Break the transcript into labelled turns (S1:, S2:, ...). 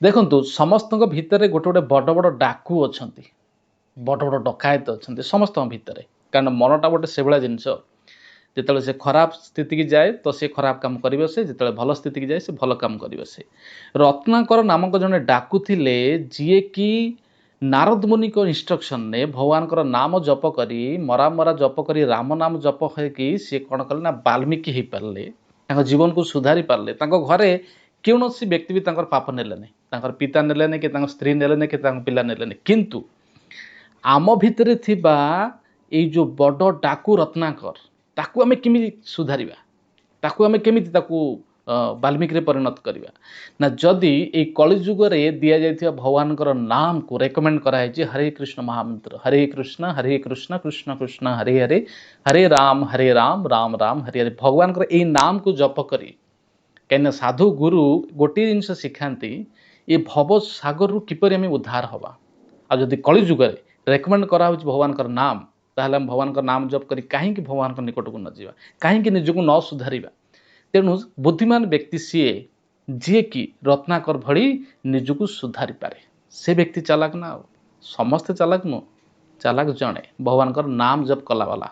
S1: ଦେଖନ୍ତୁ ସମସ୍ତଙ୍କ ଭିତରେ ଗୋଟେ ଗୋଟେ ବଡ଼ ବଡ଼ ଡାକୁ ଅଛନ୍ତି, ବଡ଼ ବଡ଼ ଡକାୟତ ଅଛନ୍ତି ସମସ୍ତଙ୍କ ଭିତରେ। କାରଣ ମନଟା ଗୋଟେ ସେଭଳିଆ ଜିନିଷ, ଯେତେବେଳେ ସେ ଖରାପ ସ୍ଥିତିକି ଯାଏ ତ ସେ ଖରାପ କାମ କରିବ, ସେ ଯେତେବେଳେ ଭଲ ସ୍ଥିତିକି ଯାଏ ସେ ଭଲ କାମ କରିବ। ସେ ରତ୍ନାକର ନାମକ ଜଣେ ଡାକୁ ଥିଲେ, ଯିଏକି ନାରଦ ମୁନିଙ୍କ ଇନଷ୍ଟ୍ରକ୍ସନରେ ଭଗବାନଙ୍କର ନାମ ଜପ କରି ମରା ମରା ଜପ କରି ରାମ ନାମ ଜପ ହେଇକି ସିଏ କ'ଣ କଲେ ନା ବାଲ୍ମୀକି ହେଇପାରିଲେ, ତାଙ୍କ ଜୀବନକୁ ସୁଧାରି ପାରିଲେ। ତାଙ୍କ ଘରେ କୌଣସି ବ୍ୟକ୍ତି ବି ତାଙ୍କର ପାପ ନେଲେନି, ତାଙ୍କର ପିତା ନେଲେନି, କି ତାଙ୍କ ସ୍ତ୍ରୀ ନେଲେନି, କି ତାଙ୍କ ପିଲା ନେଲେନି। କିନ୍ତୁ ଆମ ଭିତରେ ଥିବା ଏଇ ଯେଉଁ ବଡ଼ ଡାକୁ ରତ୍ନାକର, ତାକୁ ଆମେ କେମିତି ସୁଧାରିବା, ତାକୁ ଆମେ କେମିତି ତାକୁ ବାଲ୍ମୀକିରେ ପରିଣତ କରିବା ନା, ଯଦି ଏଇ କଳିଯୁଗରେ ଦିଆଯାଇଥିବା ଭଗବାନଙ୍କର ନାମକୁ ରେକମେଣ୍ଡ କରାଯାଇଛି ହରେ କୃଷ୍ଣ ମହାମନ୍ତ୍ର, ହରେ କୃଷ୍ଣ କୃଷ୍ଣ କୃଷ୍ଣ ହରେ ହରେ, ହରେ ରାମ ରାମ ରାମ ହରେ ହରେ, ଭଗବାନଙ୍କର ଏଇ ନାମକୁ ଜପ କରି, କାହିଁକିନା ସାଧୁ ଗୁରୁ ଗୋଟିଏ ଜିନିଷ ଶିଖାନ୍ତି, ଏ ଭବ ସାଗରରୁ କିପରି ଆମେ ଉଦ୍ଧାର ହେବା। ଆଉ ଯଦି କଳିଯୁଗରେ ରେକମେଣ୍ଡ କରାହେଉଛି ଭଗବାନଙ୍କର ନାମ, ତାହେଲେ ଆମେ ଭଗବାନଙ୍କର ନାମ ଜପ କରି କାହିଁକି ଭଗବାନଙ୍କ ନିକଟକୁ ନ ଯିବା, କାହିଁକି ନିଜକୁ ନ ସୁଧାରିବା। ତେଣୁ ବୁଦ୍ଧିମାନ ବ୍ୟକ୍ତି ସିଏ, ଯିଏକି ରତ୍ନାକର ଭଳି ନିଜକୁ ସୁଧାରି ପାରେ, ସେ ବ୍ୟକ୍ତି ଚାଲାକ ନା। ଆଉ ସମସ୍ତେ ଚାଲାକ ନୁହଁ, ଚାଲାକ ଜଣେ ଭଗବାନଙ୍କର ନାମ ଜପ କଲା ବାଲା।